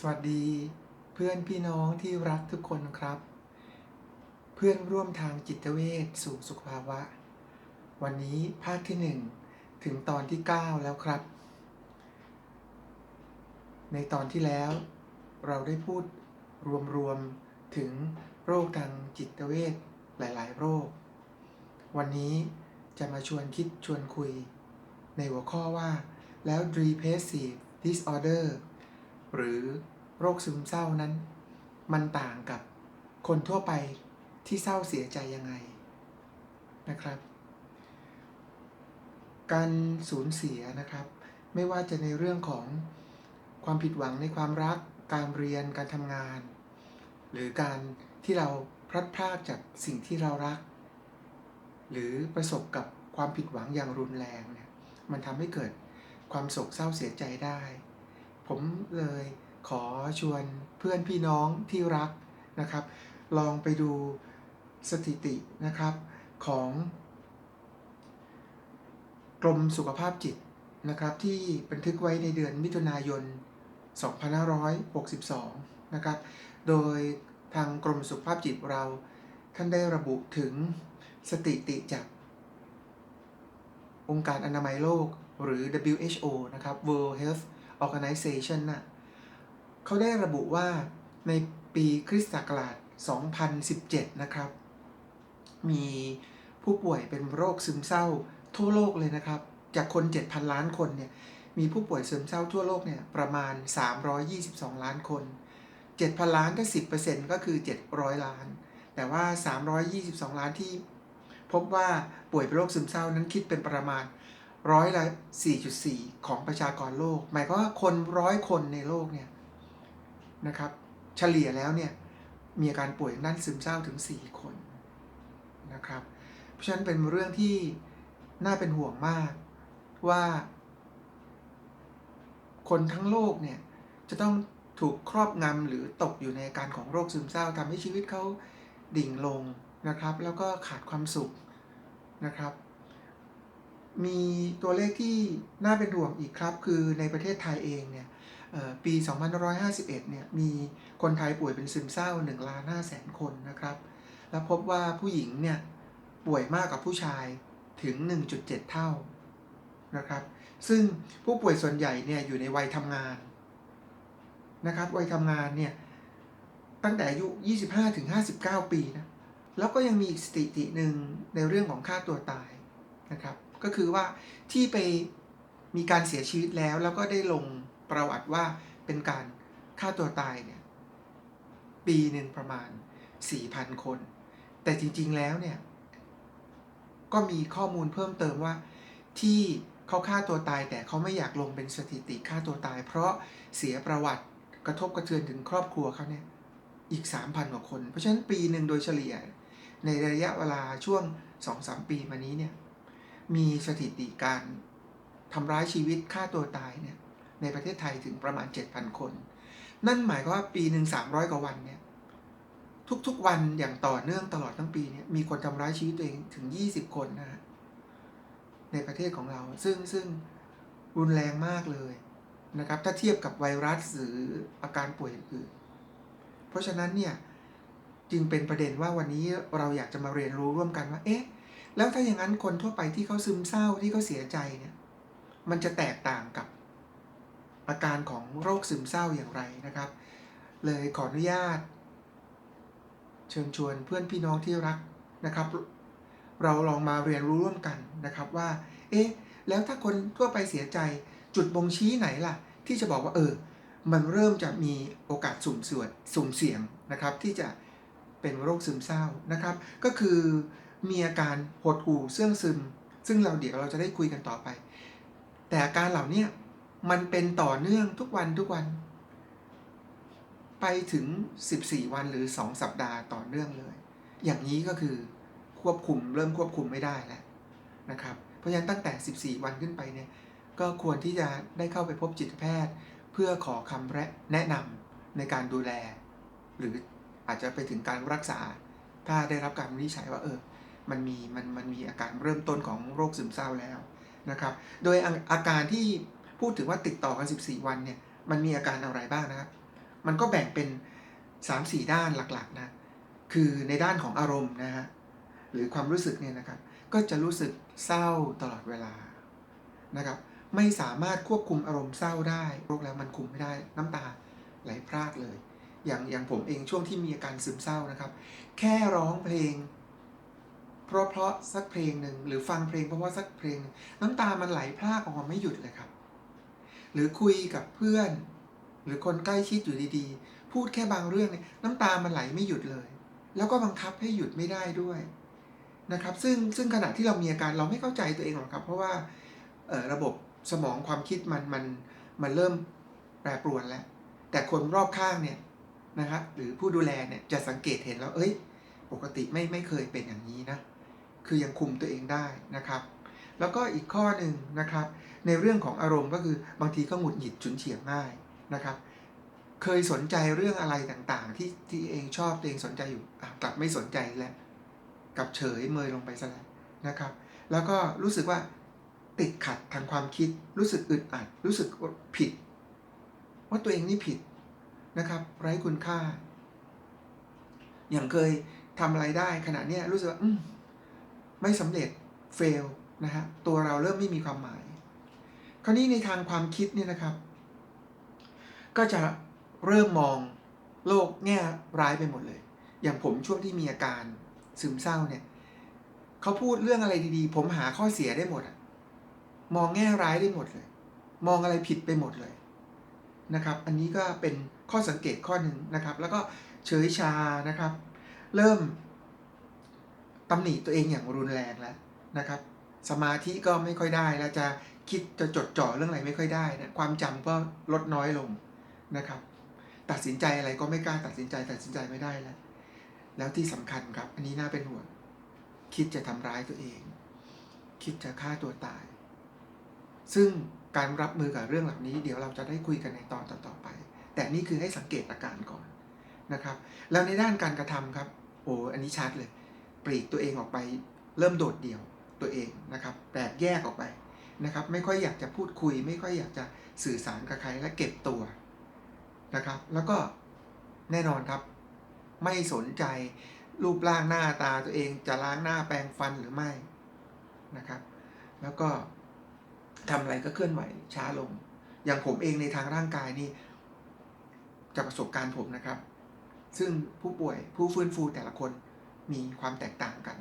สวัสดีเพื่อนพี่น้องที่รักทุกคนครับเพื่อนร่วมทางจิตเวชสู่สุขภาวะวันนี้ภาคที่1ถึงตอนที่9แล้วครับในตอนที่แล้วเราได้พูดรวมๆถึงโรคทางจิตเวชหลายๆโรควันนี้จะมาชวนคิดชวนคุยในหัวข้อว่าแล้ว depressive disorder หรือโรคซึมเศร้านั้นมันต่างกับคนทั่วไปที่เศร้าเสียใจยังไงนะครับการสูญเสียนะครับไม่ว่าจะในเรื่องของความผิดหวังในความรักการเรียนการทำงานหรือการที่เราพลัดพรากจากสิ่งที่เรารักหรือประสบกับความผิดหวังอย่างรุนแรงเนี่ยมันทำให้เกิดความโศกเศร้าเสียใจได้ผมเลยขอชวนเพื่อนพี่น้องที่รักนะครับลองไปดูสถิตินะครับของกรมสุขภาพจิตนะครับที่บันทึกไว้ในเดือนมิถุนายน 2562 นะครับโดยทางกรมสุขภาพจิตเราท่านได้ระบุถึงสถิติจากองค์การอนามัยโลกหรือ WHO นะครับ World Health Organization นะเขาได้ระบุว่าในปีคริสตศักราช 2017 นะครับมีผู้ป่วยเป็นโรคซึมเศร้าทั่วโลกเลยนะครับจากคน 7,000 ล้านคนเนี่ยมีผู้ป่วยซึมเศร้าทั่วโลกเนี่ยประมาณ 322 ล้านคน 7,000 ล้านก็ 10% ก็คือ 700 ล้านแต่ว่า 322 ล้านที่พบว่าป่วยเป็นโรคซึมเศร้านั้นคิดเป็นประมาณร้อยละ 4.4 ของประชากรโลกหมายความว่าคน100 คนในโลกเนี่ยนะครับเฉลี่ยแล้วเนี่ยมีอาการป่วยด้านซึมเศร้าถึง4 คนนะครับเพราะฉะนั้นเป็นเรื่องที่น่าเป็นห่วงมากว่าคนทั้งโลกเนี่ยจะต้องถูกครอบงำหรือตกอยู่ในอาการของโรคซึมเศร้าทำให้ชีวิตเขาดิ่งลงนะครับแล้วก็ขาดความสุขนะครับมีตัวเลขที่น่าเป็นห่วงอีกครับคือในประเทศไทยเองเนี่ยปี 2551 เนี่ยมีคนไทยป่วยเป็นซึมเศร้า 1,500,000 คนนะครับแล้วพบว่าผู้หญิงเนี่ยป่วยมากกว่าผู้ชายถึง 1.7 เท่านะครับซึ่งผู้ป่วยส่วนใหญ่เนี่ยอยู่ในวัยทำงานนะครับวัยทำงานเนี่ยตั้งแต่อายุ 25-59 ปีนะแล้วก็ยังมีอีกสถิติหนึ่งในเรื่องของฆ่าตัวตายนะครับก็คือว่าที่ไปมีการเสียชีวิตแล้วก็ได้ลงประวัติว่าเป็นการฆ่าตัวตายเนี่ยปีหนึ่งประมาณ 4,000 คนแต่จริงๆแล้วเนี่ยก็มีข้อมูลเพิ่มเติมว่าที่เขาฆ่าตัวตายแต่เขาไม่อยากลงเป็นสถิติฆ่าตัวตายเพราะเสียประวัติกระทบกระเทือนถึงครอบครัวเขาเนี่ยอีก 3,000 กว่าคนเพราะฉะนั้นปีหนึ่งโดยเฉลี่ยในระยะเวลาช่วง 2-3 ปีมานี้เนี่ยมีสถิติการทำร้ายชีวิตฆ่าตัวตายเนี่ยในประเทศไทยถึงประมาณ 7,000 คนนั่นหมายความว่าปีหนึ่ง300 กว่าวันเนี่ยทุกๆวันอย่างต่อเนื่องตลอดทั้งปีเนี่ยมีคนทำร้ายชีวิตตัวเองถึง20 คนนะฮะในประเทศของเราซึ่งรุนแรงมากเลยนะครับถ้าเทียบกับไวรัสหรืออาการป่วยอื่นเพราะฉะนั้นเนี่ยจึงเป็นประเด็นว่าวันนี้เราอยากจะมาเรียนรู้ร่วมกันว่าเอ๊ะแล้วถ้าอย่างนั้นคนทั่วไปที่เขาซึมเศร้าที่เขาเสียใจเนี่ยมันจะแตกต่างกับอาการของโรคซึมเศร้าอย่างไรนะครับเลยขออนุญาตเชิญชวนเพื่อนพี่น้องที่รักนะครับเราลองมาเรียนรู้ร่วมกันนะครับว่าเอ๊ะแล้วถ้าคนทั่วไปเสียใจจุดบ่งชี้ไหนล่ะที่จะบอกว่ามันเริ่มจะมีโอกาสสุ่มเสี่ยงนะครับที่จะเป็นโรคซึมเศร้านะครับก็คือมีอาการหดหู่เสื่องซึมซึ่งเดี๋ยวเราจะได้คุยกันต่อไปแต่อาการเหล่านี้มันเป็นต่อเนื่องทุกวันไปถึง14 วันหรือ2 สัปดาห์ต่อเนื่องเลยอย่างนี้ก็คือเริ่มควบคุมไม่ได้แล้วนะครับเพราะฉะนั้นตั้งแต่14 วันขึ้นไปเนี่ยก็ควรที่จะได้เข้าไปพบจิตแพทย์เพื่อขอคำแนะนำในการดูแลหรืออาจจะไปถึงการรักษาถ้าได้รับการวินิจฉัยว่ามันมีอาการเริ่มต้นของโรคซึมเศร้าแล้วนะครับโดยอาการที่พูดถึงว่าติดต่อกัน14 วันเนี่ยมันมีอาการอะไรบ้างนะครับ มันก็แบ่งเป็น 3-4 ด้านหลักๆนะคือในด้านของอารมณ์นะฮะหรือความรู้สึกเนี่ยนะครับก็จะรู้สึกเศร้าตลอดเวลานะครับไม่สามารถควบคุมอารมณ์เศร้าได้โรคแล้วมันคุมไม่ได้น้ำตาไหลพรากเลยอย่างผมเองช่วงที่มีอาการซึมเศร้านะครับแค่ร้องเพลงเพราะสักเพลงหนึ่งหรือฟังเพลงเพราะสักเพลงน้ำตามันไหลพรากออกมาไม่หยุดเลยครับหรือคุยกับเพื่อนหรือคนใกล้ชิดอยู่ดีๆพูดแค่บางเรื่องเนี่ยน้ำตามันไหลไม่หยุดเลยแล้วก็บังคับให้หยุดไม่ได้ด้วยนะครับซึ่งขณะที่เรามีอาการเราไม่เข้าใจตัวเองหรอกครับเพราะว่าระบบสมองความคิดมันเริ่มแปรปรวนแล้วแต่คนรอบข้างเนี่ยนะครับหรือผู้ดูแลเนี่ยจะสังเกตเห็นแล้วปกติไม่เคยเป็นอย่างนี้นะคือยังคุมตัวเองได้นะครับแล้วก็อีกข้อหนึ่งนะครับในเรื่องของอารมณ์ก็คือบางทีก็หงุดหงิดฉุนเฉียวง่ายนะครับเคยสนใจเรื่องอะไรต่างๆที่เองชอบตัวเองสนใจอยู่กลับไม่สนใจแล้วกลับเฉยเมยลงไปซะแล้วนะครับแล้วก็รู้สึกว่าติดขัดทางความคิดรู้สึกอึดอัดรู้สึกผิดว่าตัวเองนี่ผิดนะครับไร้คุณค่าอย่างเคยทำอะไรได้ขณะนี้รู้สึกว่าไม่สำเร็จเฟลนะฮะตัวเราเริ่มไม่มีความหมายคราวนี้ในทางความคิดเนี่ยนะครับก็จะเริ่มมองโลกแง่ร้ายไปหมดเลยอย่างผมช่วงที่มีอาการซึมเศร้าเนี่ยเขาพูดเรื่องอะไรดีๆผมหาข้อเสียได้หมดมองแง่ร้ายได้หมดเลยมองอะไรผิดไปหมดเลยนะครับอันนี้ก็เป็นข้อสังเกตข้อหนึ่งนะครับแล้วก็เฉยชานะครับเริ่มตำหนิตัวเองอย่างรุนแรงแล้วนะครับสมาธิก็ไม่ค่อยได้แล้วจะคิดจะจดจ่อเรื่องอะไรไม่ค่อยได้นะความจำก็ลดน้อยลงนะครับตัดสินใจอะไรก็ไม่กล้าตัดสินใจไม่ได้แล้วที่สำคัญครับอันนี้น่าเป็นห่วงคิดจะทำร้ายตัวเองคิดจะฆ่าตัวตายซึ่งการรับมือกับเรื่องเหล่านี้เดี๋ยวเราจะได้คุยกันในตอนต่อๆไปแต่นี่คือให้สังเกตอาการก่อนนะครับแล้วในด้านการกระทำครับอันนี้ชัดเลยปลีกตัวเองออกไปเริ่มโดดเดี่ยวตัวเองนะครับแตกแยกออกไปนะครับไม่ค่อยอยากจะพูดคุยไม่ค่อยอยากจะสื่อสารกับใครและเก็บตัวนะครับแล้วก็แน่นอนครับไม่สนใจรูปร่างหน้าตาตัวเองจะล้างหน้าแปรงฟันหรือไม่นะครับแล้วก็ทำอะไรก็เคลื่อนไหวช้าลงอย่างผมเองในทางร่างกายนี่จากประสบการณ์ผมนะครับซึ่งผู้ป่วยผู้ฟื้นฟูแต่ละคนมีความแตกต่างกัน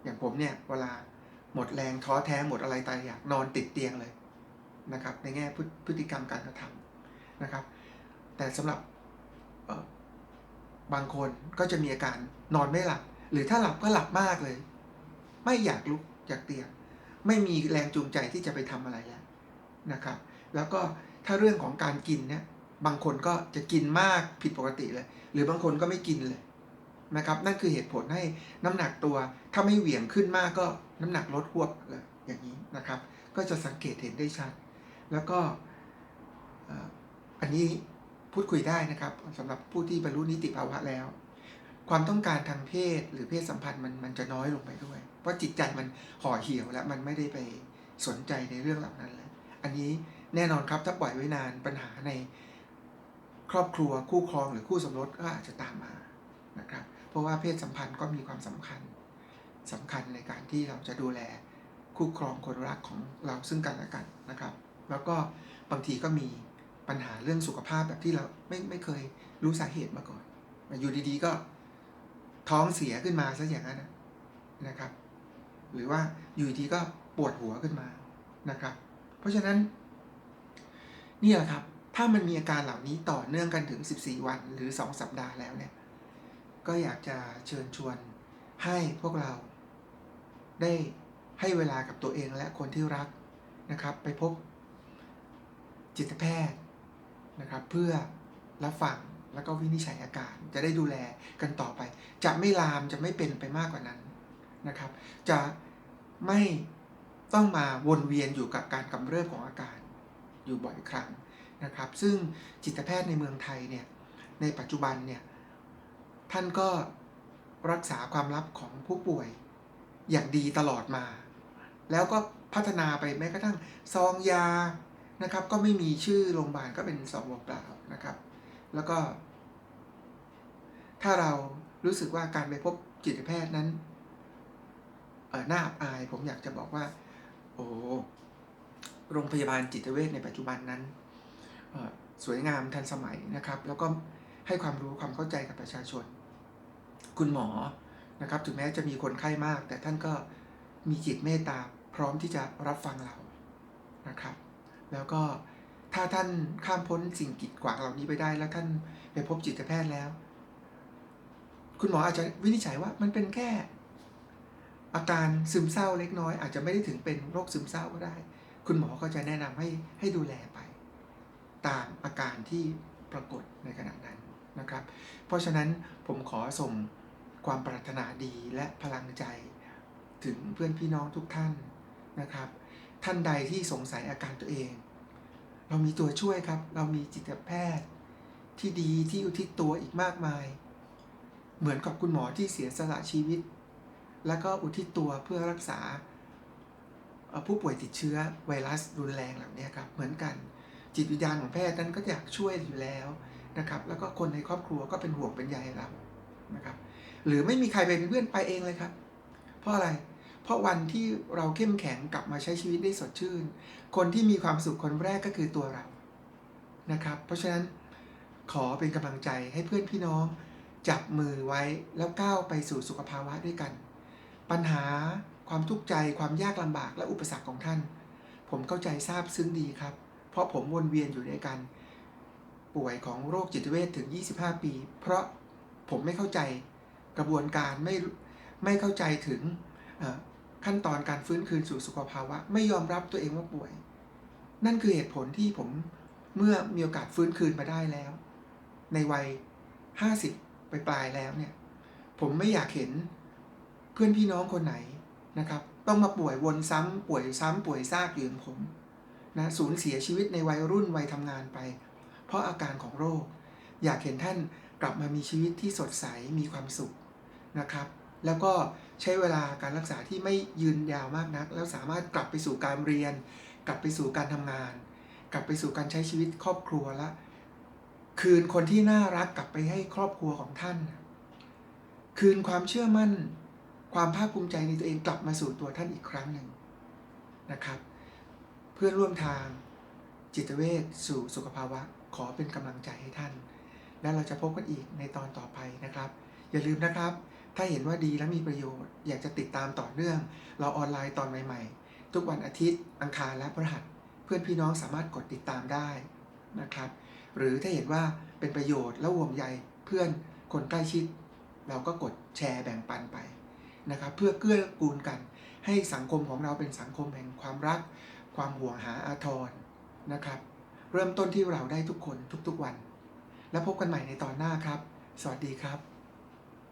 อย่างผมเนี่ยเวลาหมดแรงท้อแท้หมดอะไรตายอยากนอนติดเตียงเลยนะครับในแง่พฤติกรรมการกระทำนะครับแต่สำหรับบางคนก็จะมีอาการนอนไม่หลับหรือถ้าหลับก็หลับมากเลยไม่อยากลุกจากเตียงไม่มีแรงจูงใจที่จะไปทำอะไรแล้วนะครับแล้วก็ถ้าเรื่องของการกินเนี่ยบางคนก็จะกินมากผิดปกติเลยหรือบางคนก็ไม่กินเลยนะครับนั่นคือเหตุผลให้น้ำหนักตัวถ้าไม่เหวี่ยงขึ้นมากก็น้ำหนักลดหวบเลยอย่างนี้นะครับก็จะสังเกตเห็นได้ชัดแล้วก็อันนี้พูดคุยได้นะครับสำหรับผู้ที่บรรลุนิติภาวะแล้วความต้องการทางเพศหรือเพศสัมพันธ์มันจะน้อยลงไปด้วยเพราะจิตใจมันห่อเหี่ยวแล้วมันไม่ได้ไปสนใจในเรื่องเหล่านั้นแล้วอันนี้แน่นอนครับถ้าปล่อยไว้นานปัญหาในครอบครัวคู่ครองหรือคู่สมรสก็อาจจะตามมานะครับเพราะว่าเพศสัมพันธ์ก็มีความสำคัญในการที่เราจะดูแลคู่ครองคนรักของเราซึ่งกันและกันนะครับแล้วก็บางทีก็มีปัญหาเรื่องสุขภาพแบบที่เราไม่เคยรู้สาเหตุมาก่อนอยู่ดีๆก็ท้องเสียขึ้นมาซะอย่างนั้นนะครับหรือว่าอยู่ดีก็ปวดหัวขึ้นมานะครับเพราะฉะนั้นนี่แหละครับถ้ามันมีอาการเหล่านี้ต่อเนื่องกันถึง14วันหรือ2สัปดาห์แล้วเนี่ยก็อยากจะเชิญชวนให้พวกเราได้ให้เวลากับตัวเองและคนที่รักนะครับไปพบจิตแพทย์นะครับเพื่อรับฟังแล้วก็วินิจฉัยอาการจะได้ดูแลกันต่อไปจะไม่ลามจะไม่เป็นไปมากกว่านั้นนะครับจะไม่ต้องมาวนเวียนอยู่กับการกำเริบของอาการอยู่บ่อยครั้งนะครับซึ่งจิตแพทย์ในเมืองไทยเนี่ยในปัจจุบันเนี่ยท่านก็รักษาความลับของผู้ป่วยอย่างดีตลอดมาแล้วก็พัฒนาไปแม้กระทั่งซองยานะครับก็ไม่มีชื่อโรงพยาบาลก็เป็นซองเปล่าๆนะครับ แล้วก็ถ้าเรารู้สึกว่าการไปพบจิตแพทย์นั้นน่าอับอายผมอยากจะบอกว่าโอ้โรงพยาบาลจิตเวชในปัจจุบันนั้นสวยงามทันสมัยนะครับแล้วก็ให้ความรู้ความเข้าใจกับประชาชนคุณหมอนะครับถึงแม้จะมีคนไข้มากแต่ท่านก็มีจิตเมตตาพร้อมที่จะรับฟังเรานะครับแล้วก็ถ้าท่านข้ามพ้นสิ่งกีดขวางเหล่านี้ไปได้แล้วท่านไปพบจิตแพทย์แล้วคุณหมออาจจะวินิจฉัยว่ามันเป็นแค่อาการซึมเศร้าเล็กน้อยอาจจะไม่ได้ถึงเป็นโรคซึมเศร้าก็ได้คุณหมอก็จะแนะนำให้ดูแลไปตามอาการที่ปรากฏในขณะนั้นนะครับเพราะฉะนั้นผมขอส่งความปรารถนาดีและพลังใจถึงเพื่อนพี่น้องทุกท่านนะครับท่านใดที่สงสัยอาการตัวเองเรามีตัวช่วยครับเรามีจิตแพทย์ที่ดีที่อุทิศตัวอีกมากมายเหมือนกับคุณหมอที่เสียสละชีวิตแล้วก็อุทิศตัวเพื่อรักษาผู้ป่วยติดเชื้อไวรัสรุนแรงเหล่านี้ครับเหมือนกันจิตวิญญาณของแพทย์นั้นก็อยากช่วยอยู่แล้วนะครับแล้วก็คนในครอบครัวก็เป็นห่วงเป็นใยเรานะครับหรือไม่มีใครเป็นเพื่อนไปเองเลยครับเพราะอะไรเพราะวันที่เราเข้มแข็งกลับมาใช้ชีวิตได้สดชื่นคนที่มีความสุขคนแรกก็คือตัวเรานะครับเพราะฉะนั้นขอเป็นกำลังใจให้เพื่อนพี่น้องจับมือไว้แล้วก้าวไปสู่สุขภาวะด้วยกันปัญหาความทุกข์ใจความยากลำบากและอุปสรรคของท่านผมเข้าใจทราบซึ้งดีครับเพราะผมวนเวียนอยู่ในการป่วยของโรคจิตเวชถึง25 ปีเพราะผมไม่เข้าใจกระบวนการไม่เข้าใจถึงขั้นตอนการฟื้นคืนสู่สุขภาวะไม่ยอมรับตัวเองว่าป่วยนั่นคือเหตุผลที่ผมเมื่อมีโอกาสฟื้นคืนมาได้แล้วในวัย50ปลายแล้วเนี่ยผมไม่อยากเห็นเพื่อนพี่น้องคนไหนนะครับต้องมาป่วยวนซ้ำป่วยซ้ำป่วยซากอยู่อย่างผมนะสูญเสียชีวิตในวัยรุ่นวัยทำงานไปเพราะอาการของโรคอยากเห็นท่านกลับมามีชีวิตที่สดใสมีความสุขนะครับแล้วก็ใช้เวลาการรักษาที่ไม่ยืนยาวมากนักแล้วสามารถกลับไปสู่การเรียนกลับไปสู่การทำงานกลับไปสู่การใช้ชีวิตครอบครัวและคืนคนที่น่ารักกลับไปให้ครอบครัวของท่านคืนความเชื่อมั่นความภาคภูมิใจในตัวเองกลับมาสู่ตัวท่านอีกครั้งหนึ่งนะครับเพื่อนร่วมทางจิตเวชสู่สุขภาวะขอเป็นกำลังใจให้ท่านและเราจะพบกันอีกในตอนต่อไปนะครับอย่าลืมนะครับถ้าเห็นว่าดีและมีประโยชน์อยากจะติดตามต่อเนื่องเราออนไลน์ตอนใหม่ๆทุกวันอาทิตย์อังคารและพฤหัสเพื่อนพี่น้องสามารถกดติดตามได้นะครับหรือถ้าเห็นว่าเป็นประโยชน์และห่วงใยเพื่อนคนใกล้ชิดเราก็กดแชร์แบ่งปันไปนะครับเพื่อเกื้อกูลกันให้สังคมของเราเป็นสังคมแห่งความรักความห่วงหาอาทรนะครับเริ่มต้นที่เราได้ทุกคนทุกๆวันแล้วพบกันใหม่ในตอนหน้าครับสวัสดีครับ